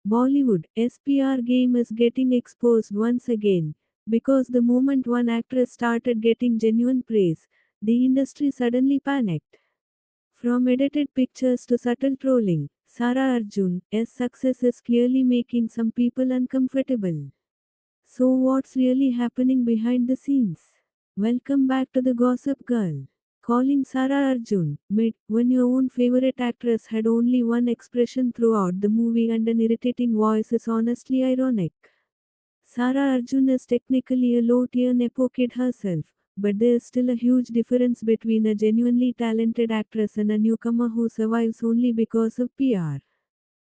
Bollywood SPR game is getting exposed once again. Because the moment one actress started getting genuine praise, the industry suddenly panicked. From edited pictures to subtle trolling, Sara Arjun's success is clearly making some people uncomfortable. So, what's really happening behind the scenes? Welcome back to the Gossip Girl. Calling Sara Arjun mid when your own favorite actress had only one expression throughout the movie and an irritating voice is honestly ironic. Sara Arjun is technically a low tier Nepo kid herself, but there is still a huge difference between a genuinely talented actress and a newcomer who survives only because of PR.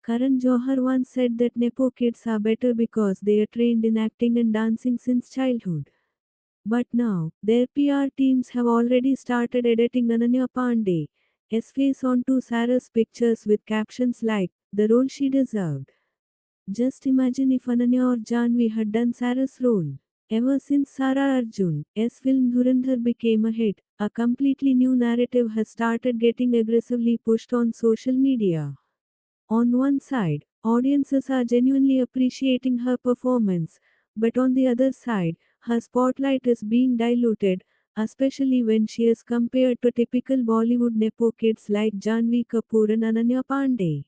Karan Johar once said that Nepo kids are better because they are trained in acting and dancing since childhood. But now, their PR teams have already started editing Ananya Panday's face onto Sara's pictures with captions like, the role she deserved. Just imagine if Ananya or Janhvi had done Sara's role. Ever since Sara Arjun's film Dhurandhar became a hit, a completely new narrative has started getting aggressively pushed on social media. On one side, audiences are genuinely appreciating her performance, but on the other side, her spotlight is being diluted, especially when she is compared to typical Bollywood Nepo kids like Janhvi Kapoor and Ananya Panday.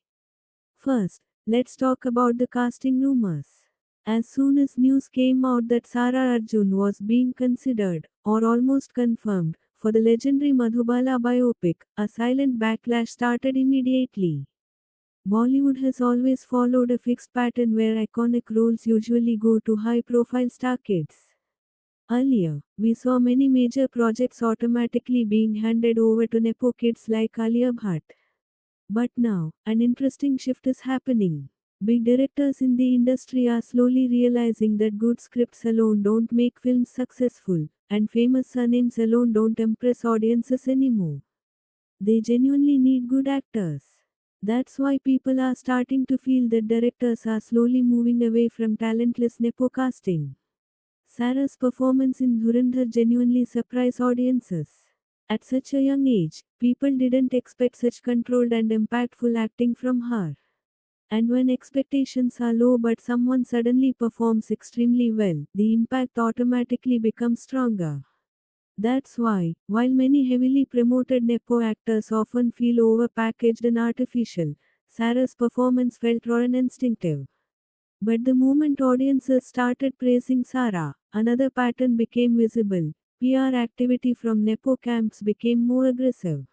First, let's talk about the casting rumors. As soon as news came out that Sara Arjun was being considered, or almost confirmed, for the legendary Madhubala biopic, a silent backlash started immediately. Bollywood has always followed a fixed pattern where iconic roles usually go to high profile star kids. Earlier, we saw many major projects automatically being handed over to Nepo kids like Alia Bhatt. But now, an interesting shift is happening. Big directors in the industry are slowly realizing that good scripts alone don't make films successful, and famous surnames alone don't impress audiences anymore. They genuinely need good actors. That's why people are starting to feel that directors are slowly moving away from talentless Nepo casting. Sara's performance in Dhurandhar genuinely surprised audiences. At such a young age, people didn't expect such controlled and impactful acting from her. And when expectations are low but someone suddenly performs extremely well, the impact automatically becomes stronger. That's why, while many heavily promoted Nepo actors often feel overpackaged and artificial, Sara's performance felt raw and instinctive. But the moment audiences started praising Sara, another pattern became visible. PR activity from Nepo camps became more aggressive.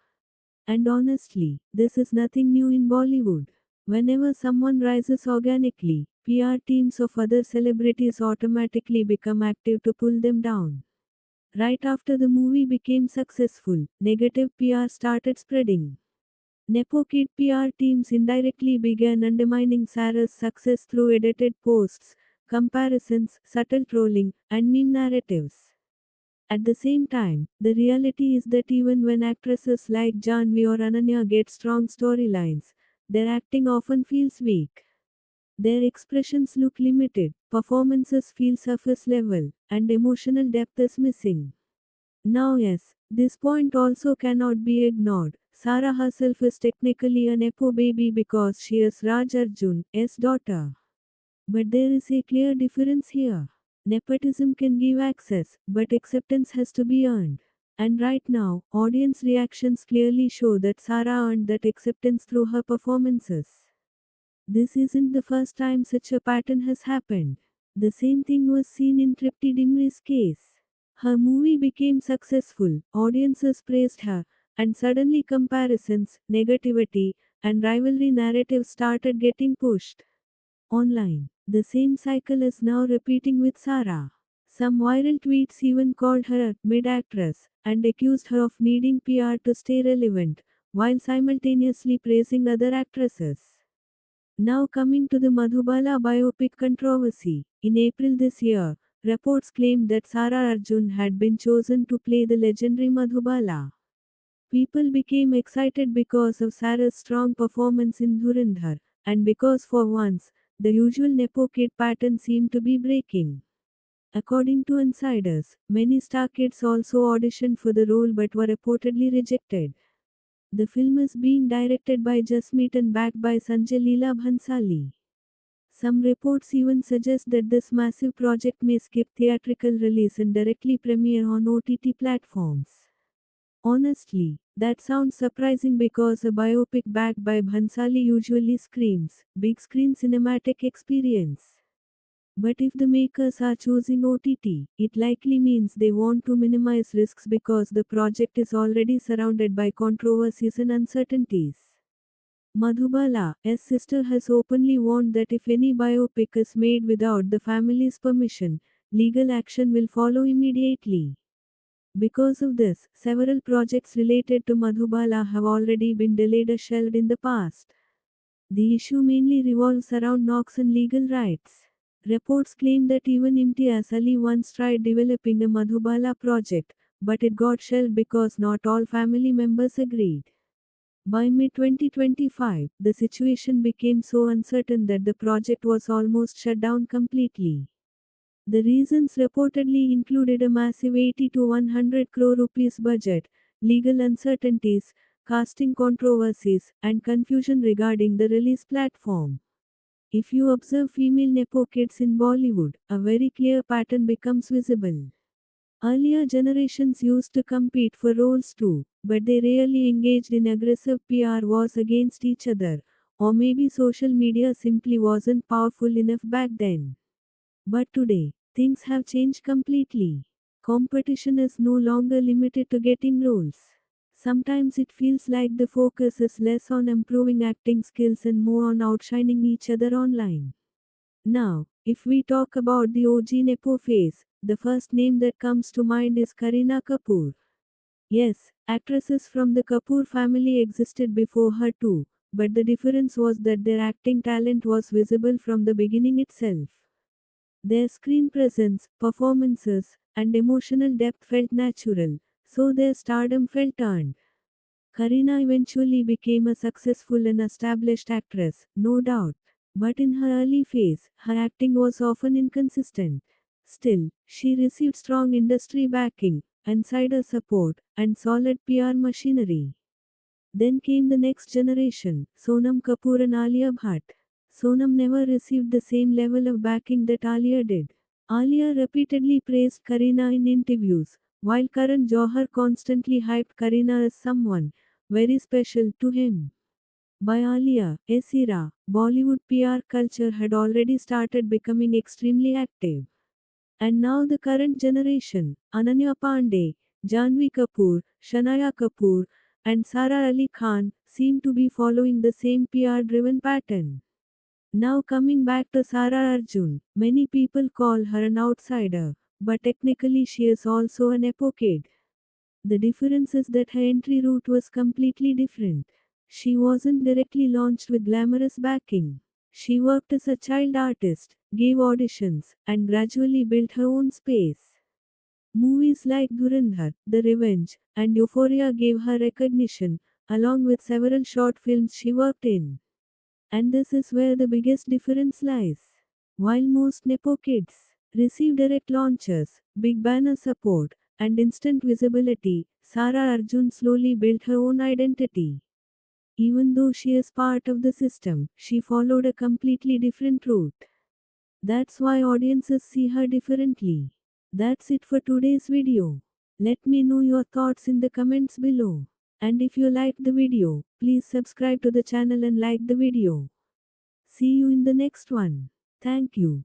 And honestly, this is nothing new in Bollywood. Whenever someone rises organically, PR teams of other celebrities automatically become active to pull them down. Right after the movie became successful, negative PR started spreading. Nepo kid PR teams indirectly began undermining Sara's success through edited posts, comparisons, subtle trolling, and meme narratives. At the same time, the reality is that even when actresses like Janhvi or Ananya get strong storylines, their acting often feels weak. Their expressions look limited, performances feel surface level, and emotional depth is missing. Now, yes, this point also cannot be ignored. Sara herself is technically a Nepo baby because she is Raj Arjun's daughter. But there is a clear difference here. Nepotism can give access, but acceptance has to be earned. And right now, audience reactions clearly show that Sara earned that acceptance through her performances. This isn't the first time such a pattern has happened. The same thing was seen in Triptii Dimri's case. Her movie became successful, audiences praised her, and suddenly comparisons, negativity, and rivalry narratives started getting pushed online. The same cycle is now repeating with Sara. Some viral tweets even called her a mid actress and accused her of needing PR to stay relevant, while simultaneously praising other actresses. Now coming to the Madhubala biopic controversy. In April this year, reports claimed that Sara Arjun had been chosen to play the legendary Madhubala. People became excited because of Sara's strong performance in Dhurandhar, and because for once, the usual Nepo kid pattern seemed to be breaking. According to insiders, many star kids also auditioned for the role but were reportedly rejected. The film is being directed by Jasmeet and backed by Sanjay Leela Bhansali. Some reports even suggest that this massive project may skip theatrical release and directly premiere on OTT platforms. Honestly, that sounds surprising because a biopic backed by Bhansali usually screams big screen cinematic experience. But if the makers are choosing OTT, it likely means they want to minimize risks because the project is already surrounded by controversies and uncertainties. Madhubala's sister has openly warned that if any biopic is made without the family's permission, legal action will follow immediately. Because of this, several projects related to Madhubala have already been delayed or shelved in the past. The issue mainly revolves around knocks on legal rights. Reports claim that even Imtiaz Ali once tried developing a Madhubala project, but it got shelved because not all family members agreed. By mid-2025, the situation became so uncertain that the project was almost shut down completely. The reasons reportedly included a massive 80 to 100 crore rupees budget, legal uncertainties, casting controversies, and confusion regarding the release platform. If you observe female Nepo kids in Bollywood, a very clear pattern becomes visible. Earlier generations used to compete for roles too, but they rarely engaged in aggressive PR wars against each other, or maybe social media simply wasn't powerful enough back then. But today, things have changed completely. Competition is no longer limited to getting roles. Sometimes it feels like the focus is less on improving acting skills and more on outshining each other online. Now, if we talk about the OG Nepo phase, the first name that comes to mind is Kareena Kapoor. Yes, actresses from the Kapoor family existed before her too, but the difference was that their acting talent was visible from the beginning itself. Their screen presence, performances, and emotional depth felt natural, so their stardom felt earned. Kareena eventually became a successful and established actress, no doubt. But in her early phase, her acting was often inconsistent. Still, she received strong industry backing, insider support, and solid PR machinery. Then came the next generation, Sonam Kapoor and Alia Bhatt. Sonam never received the same level of backing that Alia did. Alia repeatedly praised Kareena in interviews, while Karan Johar constantly hyped Kareena as someone very special to him. By Alia's era, Bollywood PR culture had already started becoming extremely active. And now the current generation, Ananya Panday, Janhvi Kapoor, Shania Kapoor, and Sara Ali Khan, seem to be following the same PR-driven pattern. Now coming back to Sara Arjun, many people call her an outsider, but technically she is also an Nepo kid. The difference is that her entry route was completely different. She wasn't directly launched with glamorous backing. She worked as a child artist, gave auditions, and gradually built her own space. Movies like Dhurandhar, The Revenge, and Euphoria gave her recognition, along with several short films she worked in. And this is where the biggest difference lies. While most Nepo kids receive direct launches, big banner support, and instant visibility, Sara Arjun slowly built her own identity. Even though she is part of the system, she followed a completely different route. That's why audiences see her differently. That's it for today's video. Let me know your thoughts in the comments below. And if you liked the video, please subscribe to the channel and like the video. See you in the next one. Thank you.